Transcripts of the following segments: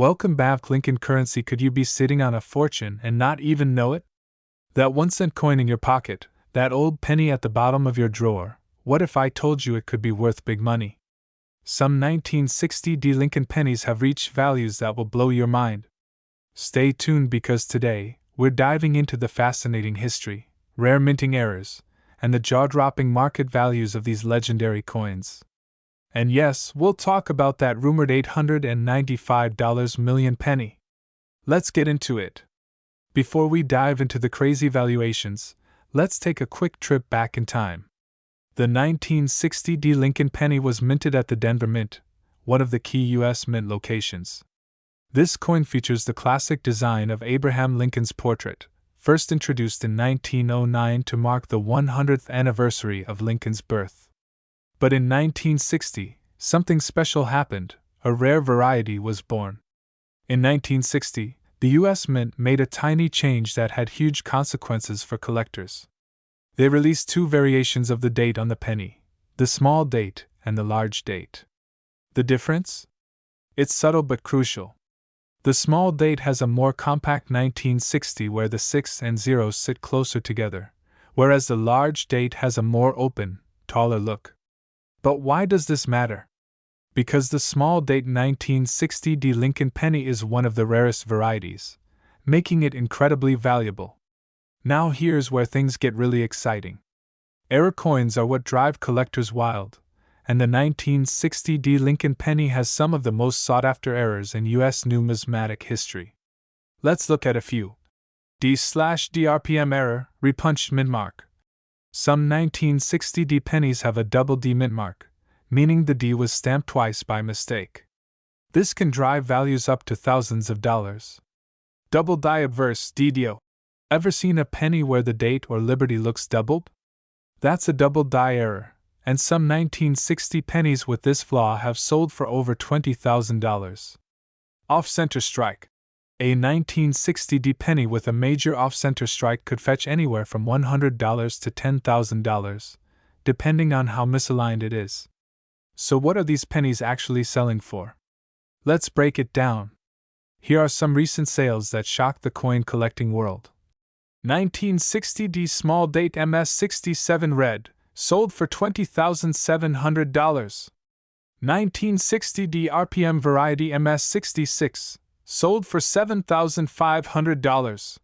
Welcome back, Lincoln currency. Could you be sitting on a fortune and not even know it? That 1 cent coin in your pocket, that old penny at the bottom of your drawer, what if I told you it could be worth big money? Some 1960 Lincoln pennies have reached values that will blow your mind. Stay tuned because today, we're diving into the fascinating history, rare minting errors, and the jaw-dropping market values of these legendary coins. And yes, we'll talk about that rumored $895 million penny. Let's get into it. Before we dive into the crazy valuations, let's take a quick trip back in time. The 1960 Lincoln penny was minted at the Denver Mint, one of the key U.S. mint locations. This coin features the classic design of Abraham Lincoln's portrait, first introduced in 1909 to mark the 100th anniversary of Lincoln's birth. But in 1960, something special happened. A rare variety was born. In 1960, the U.S. Mint made a tiny change that had huge consequences for collectors. They released two variations of the date on the penny, the small date and the large date. The difference? It's subtle but crucial. The small date has a more compact 1960 where the 6 and 0s sit closer together, whereas the large date has a more open, taller look. But why does this matter? Because the small date 1960 Lincoln penny is one of the rarest varieties, making it incredibly valuable. Now here's where things get really exciting. Error coins are what drive collectors wild, and the 1960 Lincoln penny has some of the most sought-after errors in U.S. numismatic history. Let's look at a few. D/DRPM error, repunched mint mark. Some 1960 pennies have a double D mint mark, meaning the D was stamped twice by mistake. This can drive values up to thousands of dollars. Double die obverse DDO. Ever seen a penny where the date or liberty looks doubled? That's a double die error, and some 1960 pennies with this flaw have sold for over $20,000. Off-center strike. A 1960 penny with a major off-center strike could fetch anywhere from $100 to $10,000, depending on how misaligned it is. So what are these pennies actually selling for? Let's break it down. Here are some recent sales that shocked the coin collecting world. 1960 small date MS67 red, sold for $20,700. 1960 RPM variety MS66, sold for $7,500.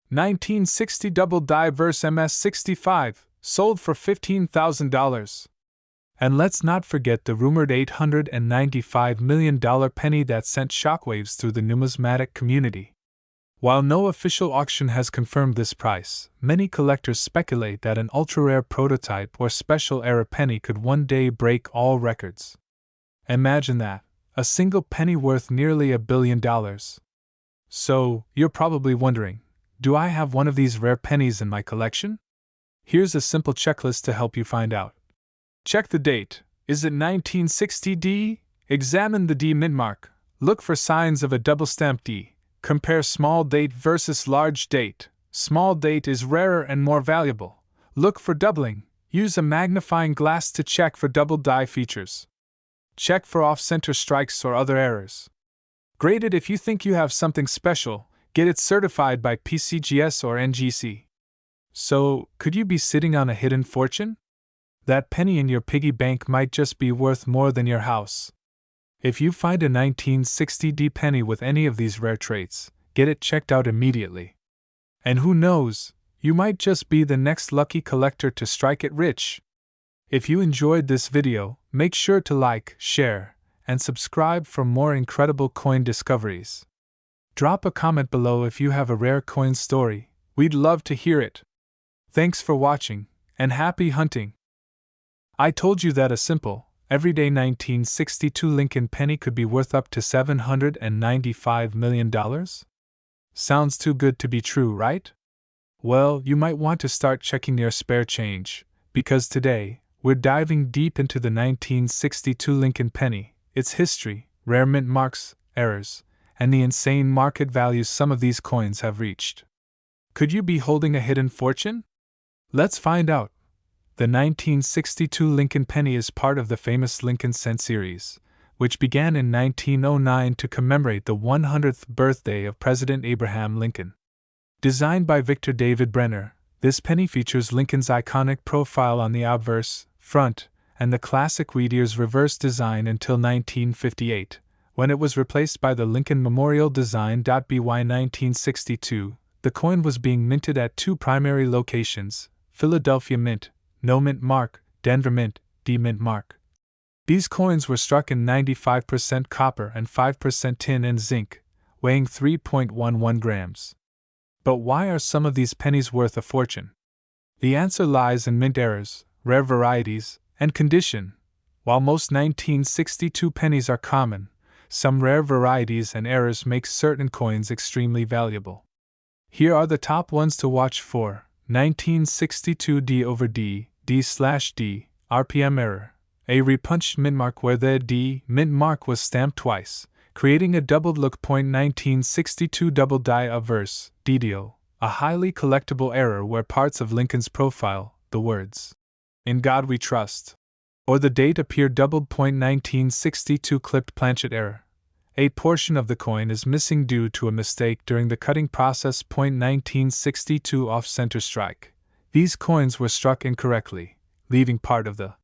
1960 double die verse MS65, sold for $15,000. And let's not forget the rumored $895 million penny that sent shockwaves through the numismatic community. While no official auction has confirmed this price, many collectors speculate that an ultra-rare prototype or special era penny could one day break all records. Imagine that, a single penny worth nearly $1 billion. So, you're probably wondering, do I have one of these rare pennies in my collection? Here's a simple checklist to help you find out. Check the date. Is it 1960 D? Examine the D mint mark. Look for signs of a double stamp D. Compare small date versus large date. Small date is rarer and more valuable. Look for doubling. Use a magnifying glass to check for double die features. Check for off-center strikes or other errors. Grade it if you think you have something special. Get it certified by PCGS or NGC. So, could you be sitting on a hidden fortune? That penny in your piggy bank might just be worth more than your house. If you find a 1960 penny with any of these rare traits, get it checked out immediately. And who knows, you might just be the next lucky collector to strike it rich. If you enjoyed this video, make sure to like, share, and subscribe for more incredible coin discoveries. Drop a comment below if you have a rare coin story. We'd love to hear it. Thanks for watching, and happy hunting! I told you that a simple, everyday 1962 Lincoln penny could be worth up to $795 million? Sounds too good to be true, right? Well, you might want to start checking your spare change, because today, we're diving deep into the 1962 Lincoln penny, its history, rare mint marks, errors, and the insane market values some of these coins have reached. Could you be holding a hidden fortune? Let's find out. The 1962 Lincoln penny is part of the famous Lincoln cent series, which began in 1909 to commemorate the 100th birthday of President Abraham Lincoln. Designed by Victor David Brenner, this penny features Lincoln's iconic profile on the obverse, front, and the classic wheat ears reverse design until 1958, when it was replaced by the Lincoln Memorial design. By 1962, the coin was being minted at two primary locations: Philadelphia Mint, no mint mark; Denver Mint, D mint mark. These coins were struck in 95% copper and 5% tin and zinc, weighing 3.11 grams. But why are some of these pennies worth a fortune? The answer lies in mint errors, rare varieties, and condition. While most 1962 pennies are common, some rare varieties and errors make certain coins extremely valuable. Here are the top ones to watch for: 1962 D/D, D/D, RPM error. A repunched mint mark where the D mint mark was stamped twice, creating a doubled look. 1962 double die obverse, DDO, a highly collectible error where parts of Lincoln's profile, the words, "In God We Trust," or the date appear doubled. 1962 clipped planchet error. A portion of the coin is missing due to a mistake during the cutting process. 1962 off-center strike. These coins were struck incorrectly, leaving part of the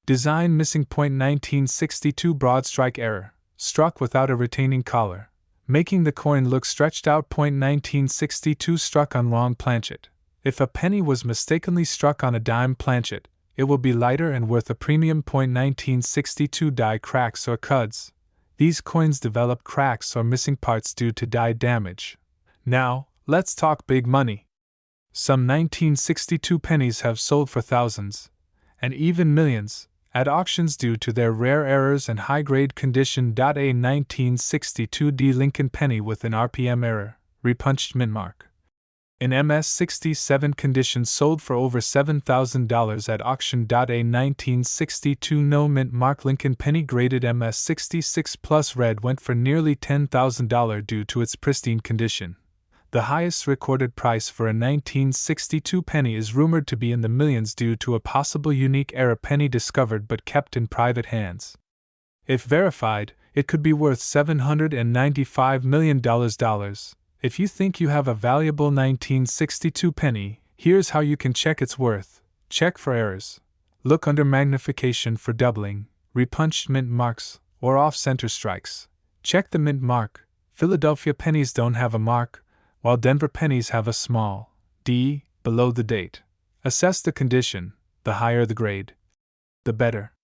design missing. 1962 broad strike error. Struck without a retaining collar, making the coin look stretched out. 1962 struck on wrong planchet. If a penny was mistakenly struck on a dime planchet, it will be lighter and worth a premium. 1962 die cracks or cuds. These coins develop cracks or missing parts due to die damage. Now, let's talk big money. Some 1962 pennies have sold for thousands, and even millions, at auctions due to their rare errors and high-grade condition. A 1962 D Lincoln penny with an RPM error, repunched mint mark. In MS-67 condition sold for over $7,000 at auction. A 1962 no mint mark Lincoln penny graded MS-66 plus red went for nearly $10,000 due to its pristine condition. The highest recorded price for a 1962 penny is rumored to be in the millions due to a possible unique era penny discovered but kept in private hands. If verified, it could be worth $795 million. If you think you have a valuable 1962 penny, here's how you can check its worth. Check for errors. Look under magnification for doubling, repunched mint marks, or off-center strikes. Check the mint mark. Philadelphia pennies don't have a mark, while Denver pennies have a small D below the date. Assess the condition. The higher the grade, the better.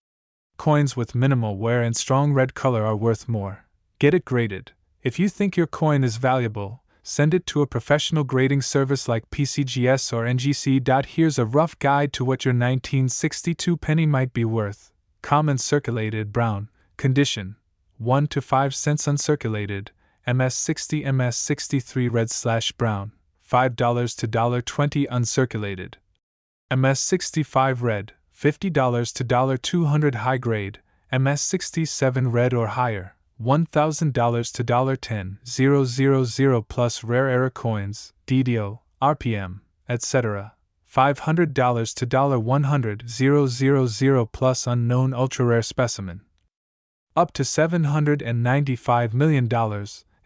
Coins with minimal wear and strong red color are worth more. Get it graded. If you think your coin is valuable, send it to a professional grading service like PCGS or NGC. Here's a rough guide to what your 1962 penny might be worth. Common circulated brown, condition 1 to 5 cents uncirculated, MS60 MS63 red/brown, $5 to $1.20 uncirculated. MS65 red, $50 to $200 high grade, MS67 red or higher, $1,000 to $10,000 plus rare error coins, DDO, RPM, etc. $500 to $100,000 plus unknown ultra-rare specimen. Up to $795 million,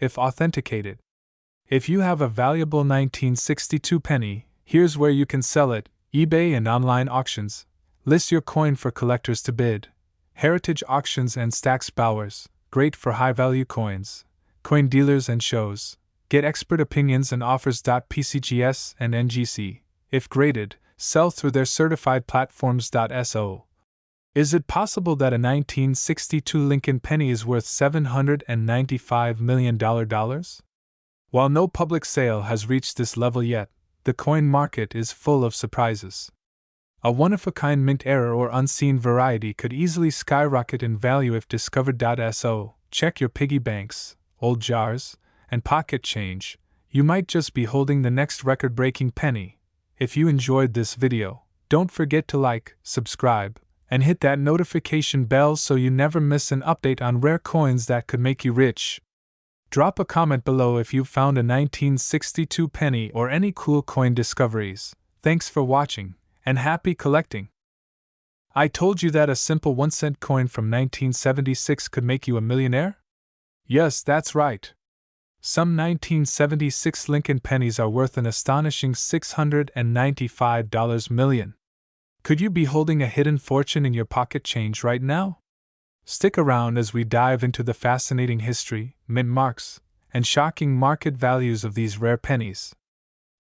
if authenticated. If you have a valuable 1962 penny, here's where you can sell it: eBay and online auctions. List your coin for collectors to bid. Heritage auctions and Stack's Bowers, great for high-value coins. Coin dealers and shows. Get expert opinions and offers. PCGS and NGC, if graded, sell through their certified platforms. So, is it possible that a 1962 Lincoln penny is worth $795 million? While no public sale has reached this level yet, the coin market is full of surprises. A one-of-a-kind mint error or unseen variety could easily skyrocket in value if discovered. So, check your piggy banks, old jars, and pocket change. You might just be holding the next record-breaking penny. If you enjoyed this video, don't forget to like, subscribe, and hit that notification bell so you never miss an update on rare coins that could make you rich. Drop a comment below if you found a 1962 penny or any cool coin discoveries. Thanks for watching, and happy collecting! I told you that a simple 1-cent coin from 1976 could make you a millionaire? Yes, that's right. Some 1976 Lincoln pennies are worth an astonishing $695 million. Could you be holding a hidden fortune in your pocket change right now? Stick around as we dive into the fascinating history, mint marks, and shocking market values of these rare pennies.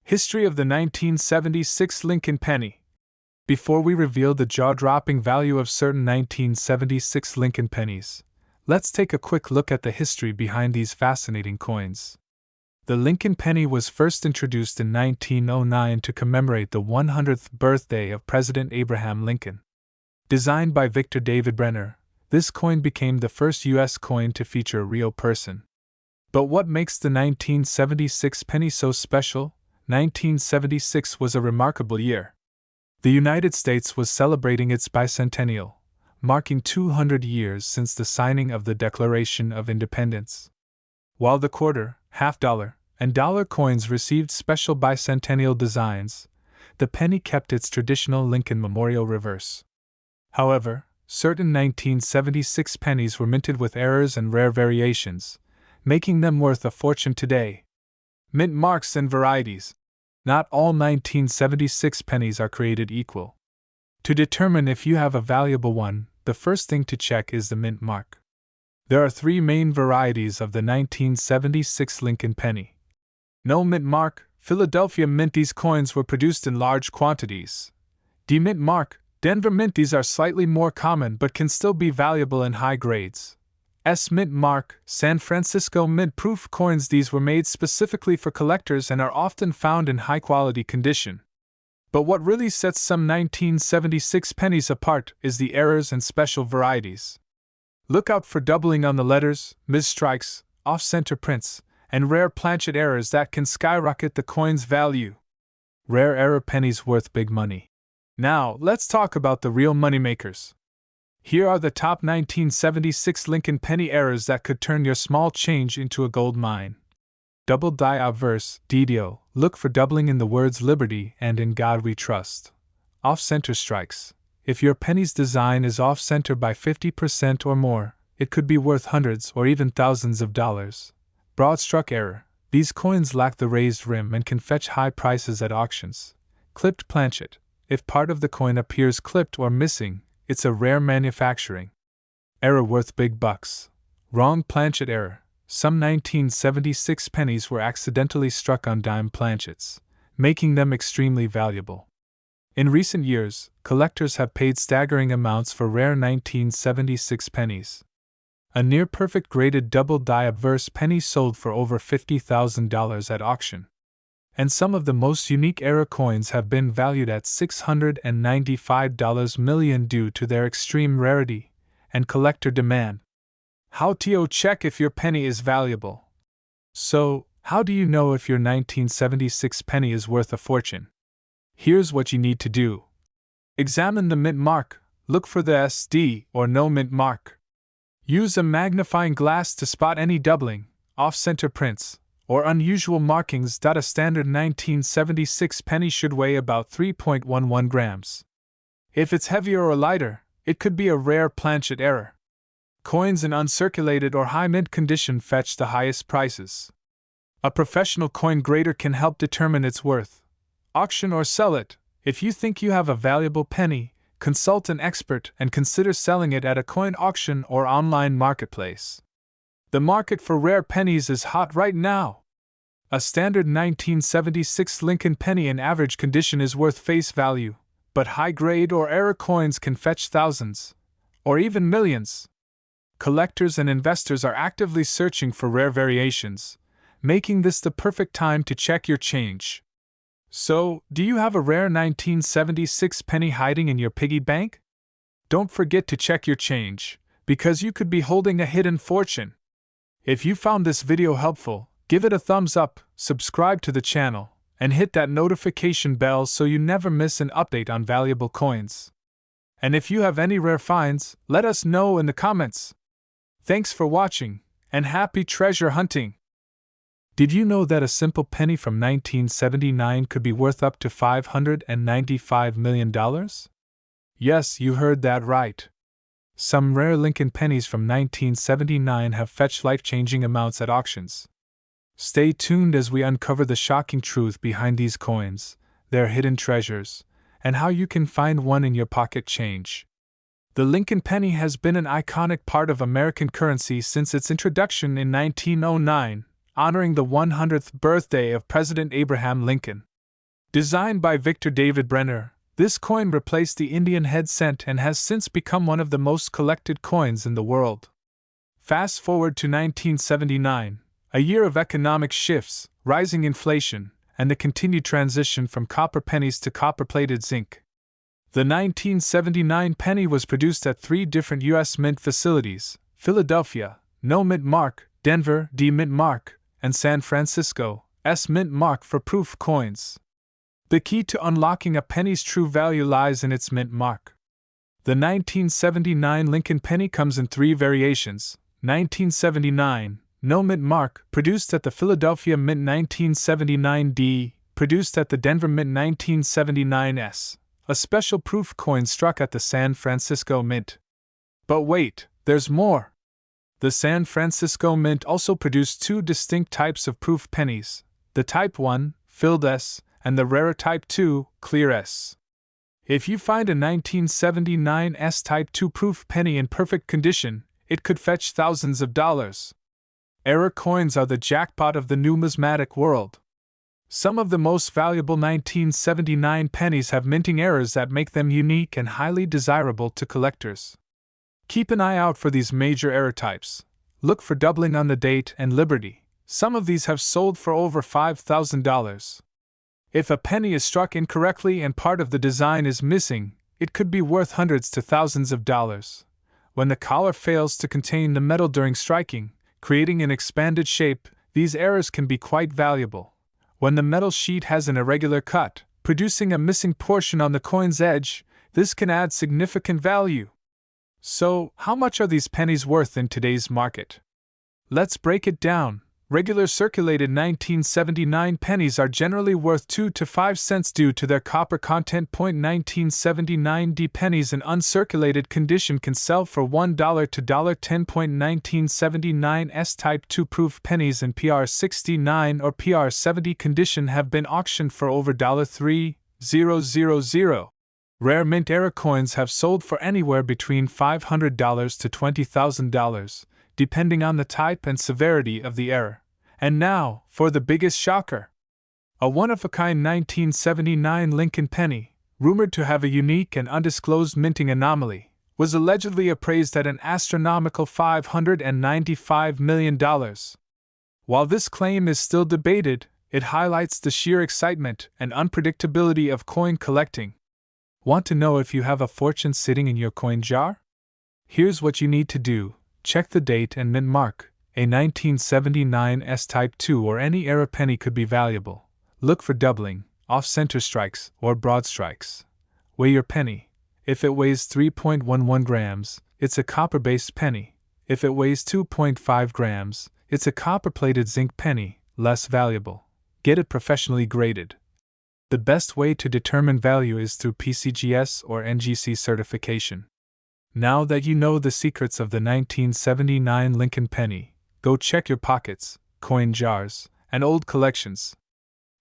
History of the 1976 Lincoln penny. Before we reveal the jaw-dropping value of certain 1976 Lincoln pennies, let's take a quick look at the history behind these fascinating coins. The Lincoln penny was first introduced in 1909 to commemorate the 100th birthday of President Abraham Lincoln. Designed by Victor David Brenner, this coin became the first U.S. coin to feature a real person. But what makes the 1976 penny so special? 1976 was a remarkable year. The United States was celebrating its bicentennial, marking 200 years since the signing of the Declaration of Independence. While the quarter, half-dollar, and dollar coins received special bicentennial designs, the penny kept its traditional Lincoln Memorial reverse. However, certain 1976 pennies were minted with errors and rare variations, making them worth a fortune today. Mint marks and varieties. Not all 1976 pennies are created equal. To determine if you have a valuable one, the first thing to check is the mint mark. There are 3 main varieties of the 1976 Lincoln penny. No mint mark, Philadelphia Mint. These coins were produced in large quantities. D mint mark, Denver Mint. These are slightly more common but can still be valuable in high grades. S mint mark, San Francisco Mint. Proof coins. These were made specifically for collectors and are often found in high-quality condition. But what really sets some 1976 pennies apart is the errors and special varieties. Look out for doubling on the letters, misstrikes, off-center prints, and rare planchet errors that can skyrocket the coin's value. Rare error pennies worth big money. Now, let's talk about the real moneymakers. Here are the top 1976 Lincoln penny errors that could turn your small change into a gold mine. Double die obverse, DDO. Look for doubling in the words liberty and in God we trust. Off-center strikes. If your penny's design is off-center by 50% or more, it could be worth hundreds or even thousands of dollars. Broad struck error. These coins lack the raised rim and can fetch high prices at auctions. Clipped planchet. If part of the coin appears clipped or missing, it's a rare manufacturing error worth big bucks. Wrong planchet error. Some 1976 pennies were accidentally struck on dime planchets, making them extremely valuable. In recent years, collectors have paid staggering amounts for rare 1976 pennies. A near-perfect graded double die obverse penny sold for over $50,000 at auction. And some of the most unique error coins have been valued at $695 million due to their extreme rarity and collector demand. How to check if your penny is valuable? So, how do you know if your 1976 penny is worth a fortune? Here's what you need to do. Examine the mint mark. Look for the SD or no mint mark. Use a magnifying glass to spot any doubling, off-center prints, or unusual markings. A standard 1976 penny should weigh about 3.11 grams. If it's heavier or lighter, it could be a rare planchet error. Coins in uncirculated or high mint condition fetch the highest prices. A professional coin grader can help determine its worth. Auction or sell it. If you think you have a valuable penny, consult an expert and consider selling it at a coin auction or online marketplace. The market for rare pennies is hot right now. A standard 1976 Lincoln penny in average condition is worth face value, but high-grade or error coins can fetch thousands, or even millions. Collectors and investors are actively searching for rare variations, making this the perfect time to check your change. So, do you have a rare 1976 penny hiding in your piggy bank? Don't forget to check your change, because you could be holding a hidden fortune. If you found this video helpful, give it a thumbs up, subscribe to the channel, and hit that notification bell so you never miss an update on valuable coins. And if you have any rare finds, let us know in the comments. Thanks for watching, and happy treasure hunting! Did you know that a simple penny from 1979 could be worth up to $595 million? Yes, you heard that right. Some rare Lincoln pennies from 1979 have fetched life-changing amounts at auctions. Stay tuned as we uncover the shocking truth behind these coins, their hidden treasures, and how you can find one in your pocket change. The Lincoln penny has been an iconic part of American currency since its introduction in 1909, honoring the 100th birthday of President Abraham Lincoln. Designed by Victor David Brenner, this coin replaced the Indian head cent and has since become one of the most collected coins in the world. Fast forward to 1979, a year of economic shifts, rising inflation, and the continued transition from copper pennies to copper-plated zinc. The 1979 penny was produced at 3 different U.S. mint facilities: Philadelphia, No Mint Mark; Denver, D Mint Mark; and San Francisco, S Mint Mark for proof coins. The key to unlocking a penny's true value lies in its mint mark. The 1979 Lincoln penny comes in 3 variations: 1979, No Mint Mark, produced at the Philadelphia Mint; 1979D, produced at the Denver Mint; 1979S, a special proof coin struck at the San Francisco Mint. But wait, there's more! The San Francisco Mint also produced 2 distinct types of proof pennies: the Type 1, filled S, and the rarer Type 2, clear S. If you find a 1979 S Type 2 proof penny in perfect condition, it could fetch thousands of dollars. Error coins are the jackpot of the numismatic world. Some of the most valuable 1979 pennies have minting errors that make them unique and highly desirable to collectors. Keep an eye out for these major error types. Look for doubling on the date and liberty. Some of these have sold for over $5,000. If a penny is struck incorrectly and part of the design is missing, it could be worth hundreds to thousands of dollars. When the collar fails to contain the metal during striking, creating an expanded shape, these errors can be quite valuable. When the metal sheet has an irregular cut, producing a missing portion on the coin's edge, this can add significant value. So, how much are these pennies worth in today's market? Let's break it down. Regular circulated 1979 pennies are generally worth 2 to 5 cents due to their copper content. 1979D pennies in uncirculated condition can sell for $1 to $10. 1979S Type 2 proof pennies in PR69 or PR70 condition have been auctioned for over $3,000. Rare mint era coins have sold for anywhere between $500 to $20,000, depending on the type and severity of the error. And now, for the biggest shocker. A one-of-a-kind 1979 Lincoln penny, rumored to have a unique and undisclosed minting anomaly, was allegedly appraised at an astronomical $595 million. While this claim is still debated, it highlights the sheer excitement and unpredictability of coin collecting. Want to know if you have a fortune sitting in your coin jar? Here's what you need to do. Check the date and mint mark. A 1979 S Type 2 or any era penny could be valuable. Look for doubling, off-center strikes, or broad strikes. Weigh your penny. If it weighs 3.11 grams, it's a copper-based penny. If it weighs 2.5 grams, it's a copper-plated zinc penny, less valuable. Get it professionally graded. The best way to determine value is through PCGS or NGC certification. Now that you know the secrets of the 1979 Lincoln penny, go check your pockets, coin jars, and old collections.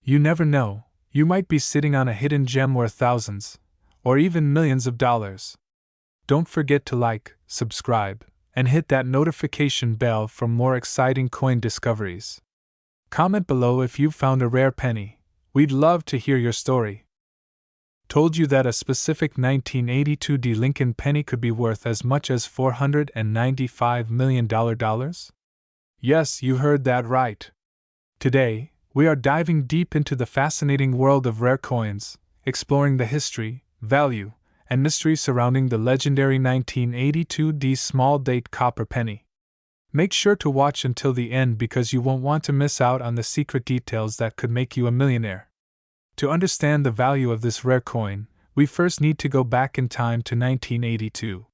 You never know, you might be sitting on a hidden gem worth thousands, or even millions of dollars. Don't forget to like, subscribe, and hit that notification bell for more exciting coin discoveries. Comment below if you've found a rare penny. We'd love to hear your story. Told you that a specific 1982 D Lincoln penny could be worth as much as $495 million? Yes, you heard that right. Today, we are diving deep into the fascinating world of rare coins, exploring the history, value, and mystery surrounding the legendary 1982 D small date copper penny. Make sure to watch until the end because you won't want to miss out on the secret details that could make you a millionaire. To understand the value of this rare coin, we first need to go back in time to 1982.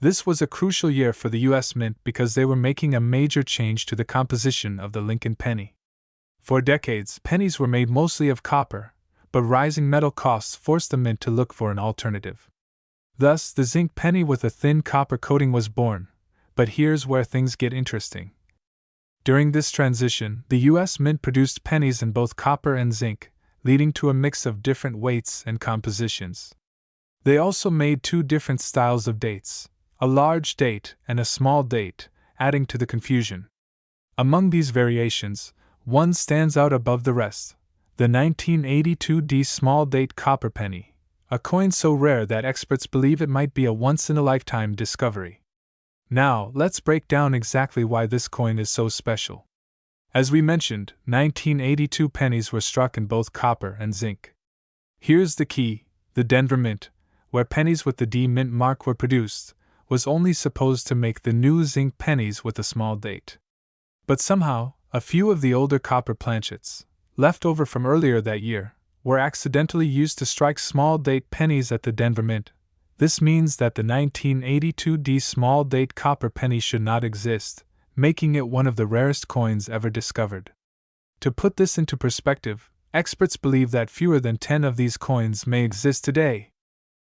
This was a crucial year for the U.S. Mint because they were making a major change to the composition of the Lincoln penny. For decades, pennies were made mostly of copper, but rising metal costs forced the Mint to look for an alternative. Thus, the zinc penny with a thin copper coating was born. But here's where things get interesting. During this transition, the U.S. Mint produced pennies in both copper and zinc, leading to a mix of different weights and compositions. They also made two different styles of dates, a large date and a small date, adding to the confusion. Among these variations, one stands out above the rest, the 1982 small date copper penny, a coin so rare that experts believe it might be a once-in-a-lifetime discovery. Now, let's break down exactly why this coin is so special. As we mentioned, 1982 pennies were struck in both copper and zinc. Here's the key: the Denver Mint, where pennies with the D Mint mark were produced, was only supposed to make the new zinc pennies with a small date. But somehow, a few of the older copper planchets, left over from earlier that year, were accidentally used to strike small date pennies at the Denver Mint. This means that the 1982 small date copper penny should not exist, making it one of the rarest coins ever discovered. To put this into perspective, experts believe that fewer than 10 of these coins may exist today.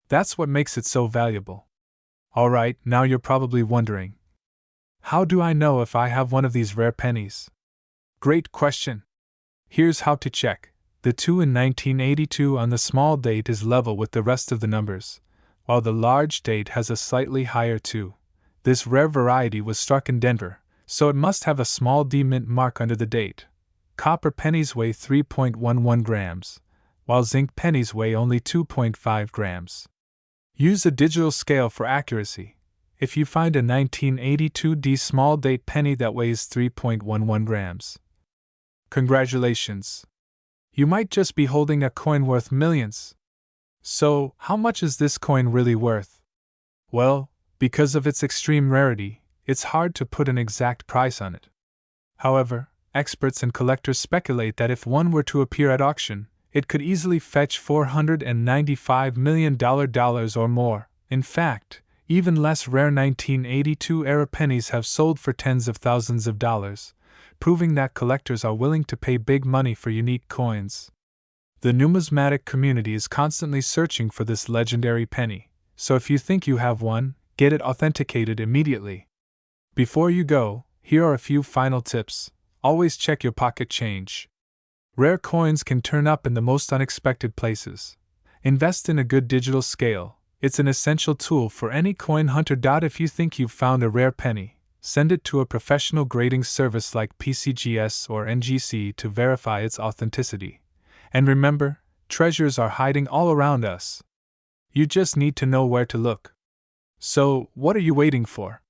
That's what makes it so valuable. Alright, now you're probably wondering, how do I know if I have one of these rare pennies? Great question. Here's how to check. The 2 in 1982 on the small date is level with the rest of the numbers, while the large date has a slightly higher 2. This rare variety was struck in Denver, so it must have a small D Mint mark under the date. Copper pennies weigh 3.11 grams, while zinc pennies weigh only 2.5 grams. Use a digital scale for accuracy. If you find a 1982 small date penny that weighs 3.11 grams, congratulations! You might just be holding a coin worth millions. So, how much is this coin really worth? Well, because of its extreme rarity, it's hard to put an exact price on it. However, experts and collectors speculate that if one were to appear at auction, it could easily fetch $495 million or more. In fact, even less rare 1982-era pennies have sold for tens of thousands of dollars, proving that collectors are willing to pay big money for unique coins. The numismatic community is constantly searching for this legendary penny, so if you think you have one, get it authenticated immediately. Before you go, here are a few final tips. Always check your pocket change. Rare coins can turn up in the most unexpected places. Invest in a good digital scale. It's an essential tool for any coin hunter. If you think you've found a rare penny, send it to a professional grading service like PCGS or NGC to verify its authenticity. And remember, treasures are hiding all around us. You just need to know where to look. So, what are you waiting for?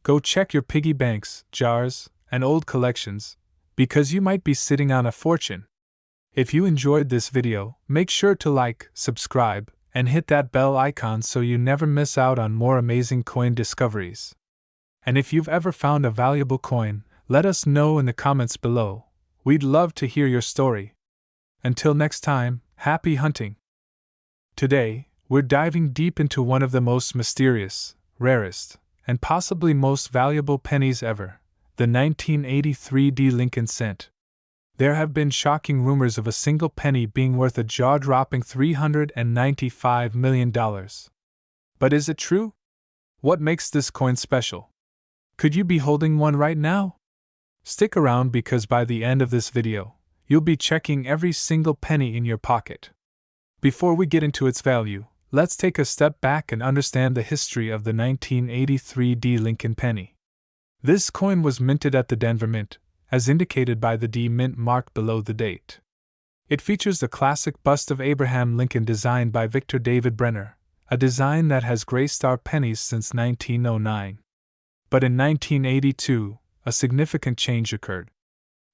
Go check your piggy banks, jars, and old collections, because you might be sitting on a fortune. If you enjoyed this video, make sure to like, subscribe, and hit that bell icon so you never miss out on more amazing coin discoveries. And if you've ever found a valuable coin, let us know in the comments below. We'd love to hear your story. Until next time, happy hunting! Today, we're diving deep into one of the most mysterious, rarest, and possibly most valuable pennies ever, the 1983 Lincoln cent. There have been shocking rumors of a single penny being worth a jaw-dropping $395 million. But is it true? What makes this coin special? Could you be holding one right now? Stick around because by the end of this video, you'll be checking every single penny in your pocket. Before we get into its value, let's take a step back and understand the history of the 1983 Lincoln penny. This coin was minted at the Denver Mint, as indicated by the D Mint mark below the date. It features the classic bust of Abraham Lincoln designed by Victor David Brenner, a design that has graced our pennies since 1909. But in 1982, a significant change occurred.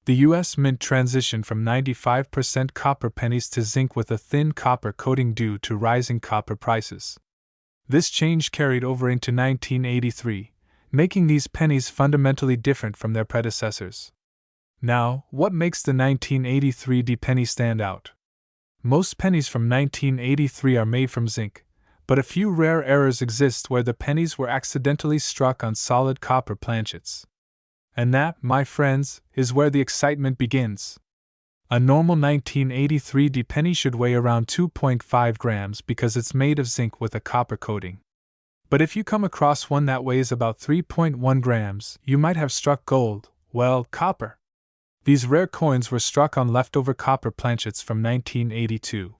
The U.S. Mint transitioned from 95% copper pennies to zinc with a thin copper coating due to rising copper prices. This change carried over into 1983, making these pennies fundamentally different from their predecessors. Now, what makes the 1983 penny stand out? Most pennies from 1983 are made from zinc, but a few rare errors exist where the pennies were accidentally struck on solid copper planchets. And that, my friends, is where the excitement begins. A normal 1983 D penny should weigh around 2.5 grams because it's made of zinc with a copper coating. But if you come across one that weighs about 3.1 grams, you might have struck gold, well, copper. These rare coins were struck on leftover copper planchets from 1982.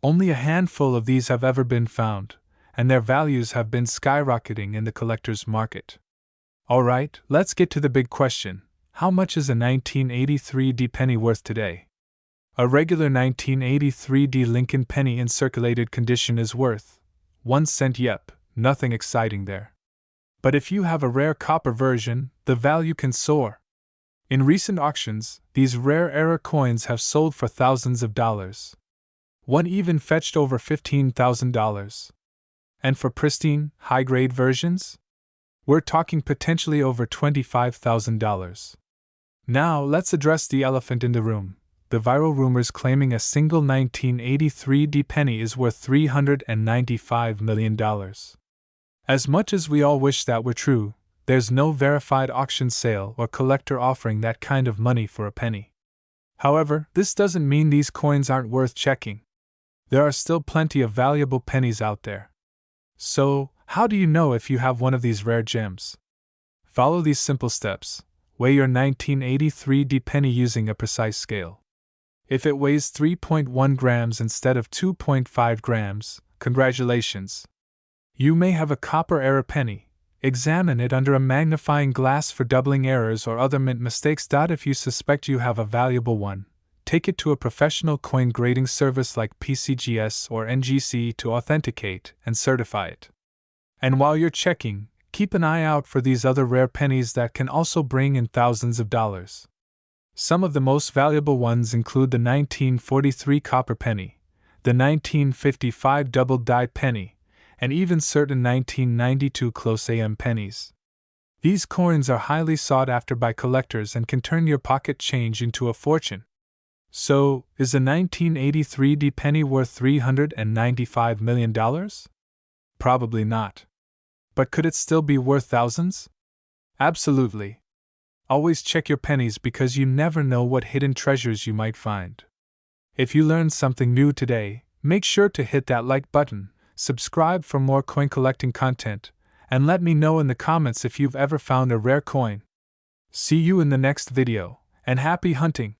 Only a handful of these have ever been found, and their values have been skyrocketing in the collector's market. Alright, let's get to the big question. How much is a 1983 D penny worth today? A regular 1983 D Lincoln penny in circulated condition is worth 1 cent. Yep, nothing exciting there. But if you have a rare copper version, the value can soar. In recent auctions, these rare era coins have sold for thousands of dollars. One even fetched over $15,000. And for pristine, high-grade versions? We're talking potentially over $25,000. Now, let's address the elephant in the room, the viral rumors claiming a single 1983 D penny is worth $395 million. As much as we all wish that were true, there's no verified auction sale or collector offering that kind of money for a penny. However, this doesn't mean these coins aren't worth checking. There are still plenty of valuable pennies out there. So, how do you know if you have one of these rare gems? Follow these simple steps. Weigh your 1983 D penny using a precise scale. If it weighs 3.1 grams instead of 2.5 grams, congratulations. You may have a copper era penny. Examine it under a magnifying glass for doubling errors or other mint mistakes. If you suspect you have a valuable one, take it to a professional coin grading service like PCGS or NGC to authenticate and certify it. And while you're checking, keep an eye out for these other rare pennies that can also bring in thousands of dollars. Some of the most valuable ones include the 1943 copper penny, the 1955 double-die penny, and even certain 1992 close AM pennies. These coins are highly sought after by collectors and can turn your pocket change into a fortune. So, is a 1983 D penny worth $395 million? Probably not. But could it still be worth thousands? Absolutely. Always check your pennies because you never know what hidden treasures you might find. If you learned something new today, make sure to hit that like button, subscribe for more coin collecting content, and let me know in the comments if you've ever found a rare coin. See you in the next video, and happy hunting!